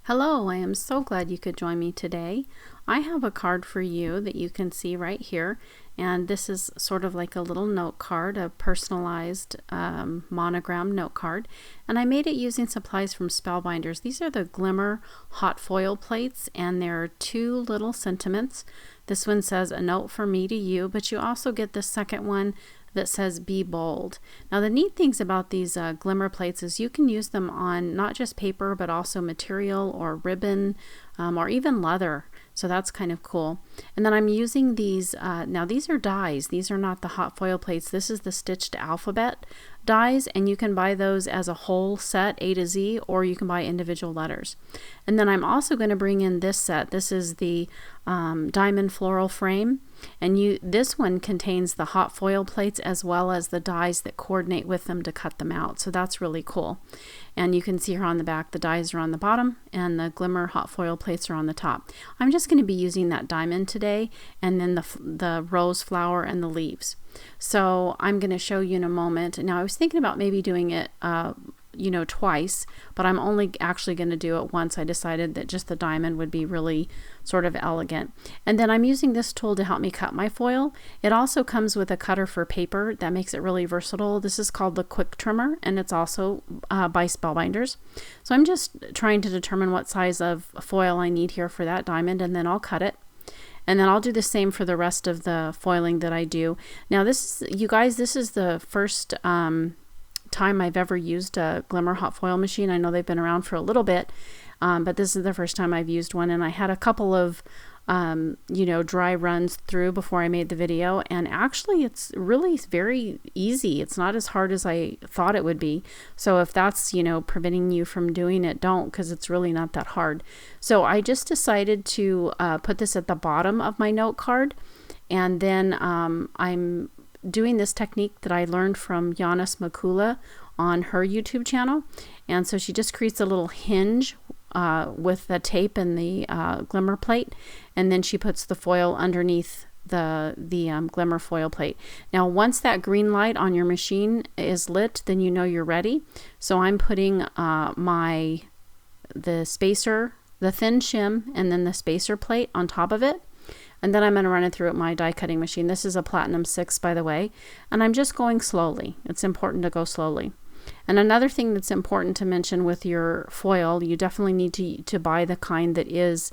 Hello, I am so glad you could join me today. I have a card for you that you can see right here, and this is sort of like a little note card, a personalized monogram note card, and I made it using supplies from Spellbinders. These are the Glimmer hot foil plates, and there are two little sentiments. This one says, "A note for me to you," but you also get the second one that says, "Be bold." Now the neat things about these Glimmer plates is you can use them on not just paper but also material or ribbon or even leather, so that's kind of cool. And then I'm using these, now these are dies, these are not the hot foil plates, this is the stitched alphabet dies, and you can buy those as a whole set, A to Z, or you can buy individual letters. And then I'm also going to bring in this set. This is the diamond floral frame, and this one contains the hot foil plates as well as the dies that coordinate with them to cut them out, so that's really cool. And you can see here on the back the dies are on the bottom and the Glimmer hot foil plates are on the top. I'm just going to be using that diamond today, and then the rose flower and the leaves. So I'm going to show you in a moment. Now I was thinking about maybe doing it twice, but I'm only actually going to do it once. I decided that just the diamond would be really sort of elegant. And then I'm using this tool to help me cut my foil. It also comes with a cutter for paper that makes it really versatile. This is called the Quick Trimmer, and it's also by Spellbinders. So I'm just trying to determine what size of foil I need here for that diamond, and then I'll cut it. And then I'll do the same for the rest of the foiling that I do. Now this is, you guys, this is the first time I've ever used a Glimmer hot foil machine. I know they've been around for a little bit, but this is the first time I've used one, and I had a couple of dry runs through before I made the video, and actually it's really very easy. It's not as hard as I thought it would be. So if that's preventing you from doing it, don't, because it's really not that hard. So I just decided to put this at the bottom of my note card, and then I'm doing this technique that I learned from Yanis Makula on her YouTube channel. And so she just creates a little hinge with the tape and the Glimmer plate, and then she puts the foil underneath the Glimmer foil plate. Now once that green light on your machine is lit, then you know you're ready. So I'm putting the spacer, the thin shim, and then the spacer plate on top of it. And then I'm going to run it through my die cutting machine. This is a Platinum 6, by the way, and I'm just going slowly. It's important to go slowly. And another thing that's important to mention with your foil, you definitely need to buy the kind that is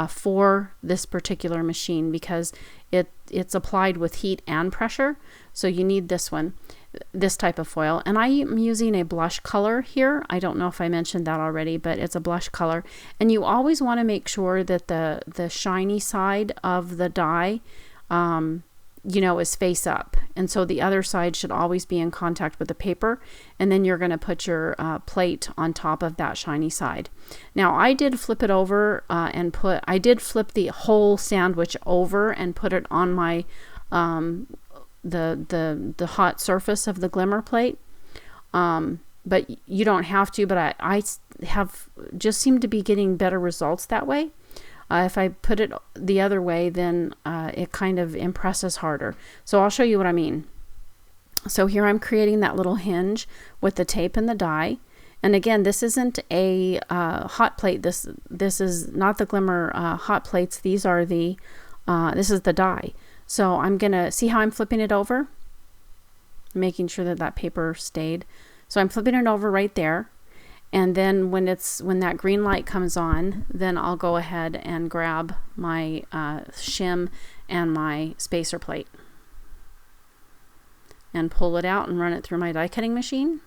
for this particular machine, because it's applied with heat and pressure. So you need this one, this type of foil. And I am using a blush color here. I don't know if I mentioned that already, but it's a blush color. And you always want to make sure that the shiny side of the die is face up, and so the other side should always be in contact with the paper, and then you're going to put your plate on top of that shiny side. Now I did flip it over I did flip the whole sandwich over and put it on my the hot surface of the Glimmer plate, but you don't have to, but I have just seemed to be getting better results that way. If I put it the other way, then it kind of impresses harder. So I'll show you what I mean. So here I'm creating that little hinge with the tape and the die. And again, this isn't a hot plate. This is not the Glimmer hot plates. These are this is the die. So I'm gonna see how I'm flipping it over, making sure that paper stayed. So I'm flipping it over right there. And then when that green light comes on, then I'll go ahead and grab my shim and my spacer plate and pull it out and run it through my die cutting machine.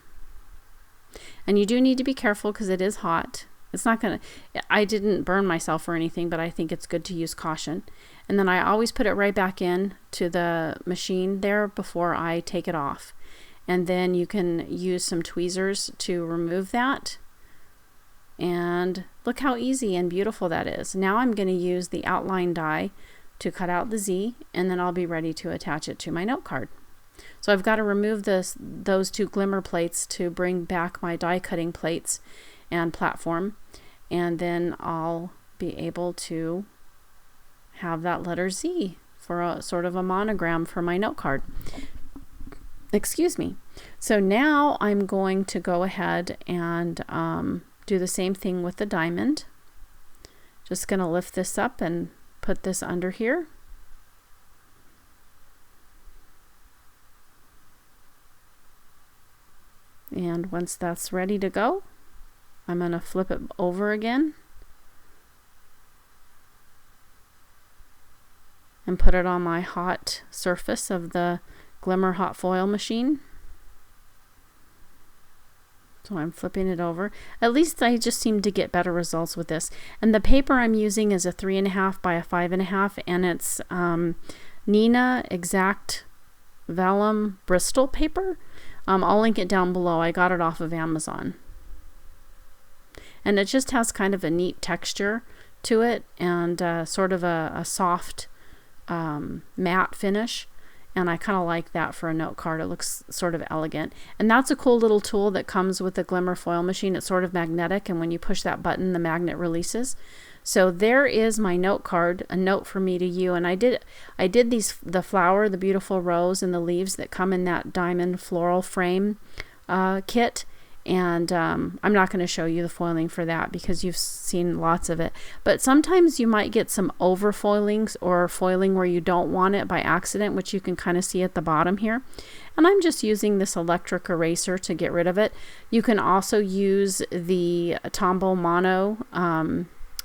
And you do need to be careful because it is hot. It's not gonna, I didn't burn myself or anything, but I think it's good to use caution. And then I always put it right back in to the machine there before I take it off. And then you can use some tweezers to remove that. And look how easy and beautiful that is. Now I'm going to use the outline die to cut out the Z, and then I'll be ready to attach it to my note card. So I've got to remove those two Glimmer plates to bring back my die cutting plates and platform, and then I'll be able to have that letter Z for a sort of a monogram for my note card. Excuse me. So now I'm going to go ahead and do the same thing with the diamond. Just going to lift this up and put this under here. And once that's ready to go, I'm going to flip it over again and put it on my hot surface of the Glimmer hot foil machine. So I'm flipping it over. At least I just seem to get better results with this. And the paper I'm using is a 3.5 by a 5.5, and it's Nina Exact Vellum Bristol paper. I'll link it down below. I got it off of Amazon. And it just has kind of a neat texture to it, and sort of a soft matte finish. And I kind of like that for a note card. It looks sort of elegant. And that's a cool little tool that comes with the Glimmer foil machine. It's sort of magnetic, and when you push that button, the magnet releases. So there is my note card, a note for me to you. And I did the flower, the beautiful rose, and the leaves that come in that diamond floral frame kit. And I'm not going to show you the foiling for that because you've seen lots of it. But sometimes you might get some over foilings or foiling where you don't want it by accident, which you can kind of see at the bottom here. And I'm just using this electric eraser to get rid of it. You can also use the Tombow Mono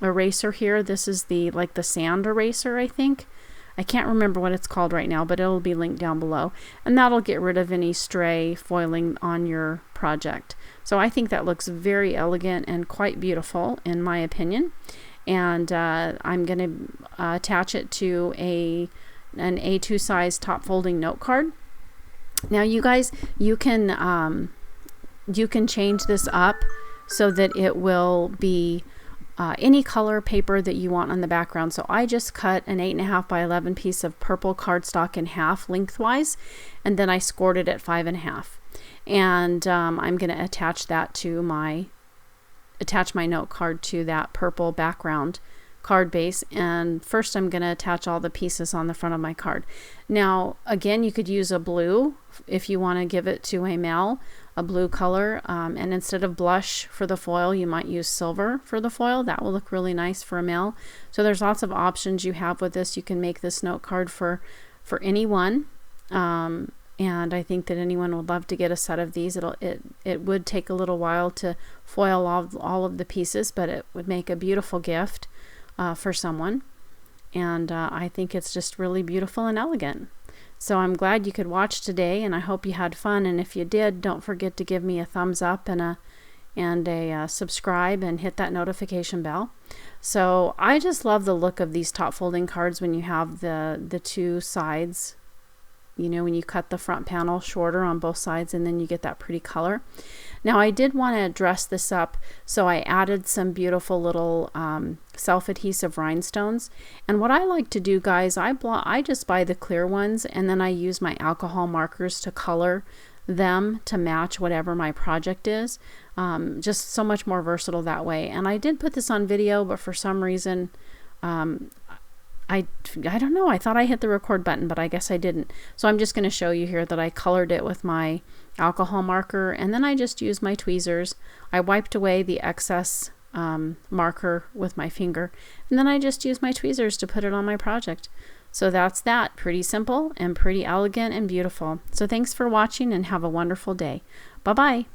eraser here. This is the sand eraser, I think. I can't remember what it's called right now, but it'll be linked down below. And that'll get rid of any stray foiling on your project. So I think that looks very elegant and quite beautiful in my opinion. And I'm going to attach it to an A2 size top folding note card. Now you guys, you can change this up so that it will be any color paper that you want on the background. So I just cut an 8.5 by 11 piece of purple cardstock in half lengthwise, and then I scored it at 5.5. And I'm going to attach my note card to that purple background card base. And first I'm going to attach all the pieces on the front of my card. Now again, you could use a blue if you want to give it to a Mel, a blue color, and instead of blush for the foil, you might use silver for the foil. That will look really nice for a Mel. So there's lots of options you have with this. You can make this note card for anyone, and I think that anyone would love to get a set of these. It would take a little while to foil all of the pieces, but it would make a beautiful gift for someone. And I think it's just really beautiful and elegant. So I'm glad you could watch today, and I hope you had fun. And if you did, don't forget to give me a thumbs up and a subscribe, and hit that notification bell. So I just love the look of these top folding cards when you have the two sides. You know, when you cut the front panel shorter on both sides, and then you get that pretty color. Now I did want to dress this up, so I added some beautiful little self-adhesive rhinestones. And what I like to do, guys, I just buy the clear ones, and then I use my alcohol markers to color them to match whatever my project is. Just so much more versatile that way. And I did put this on video, but for some reason I don't know, I thought I hit the record button, but I guess I didn't. So I'm just going to show you here that I colored it with my alcohol marker, and then I just used my tweezers. I wiped away the excess marker with my finger, and then I just used my tweezers to put it on my project. So that's that. Pretty simple and pretty elegant and beautiful. So thanks for watching, and have a wonderful day. Bye-bye.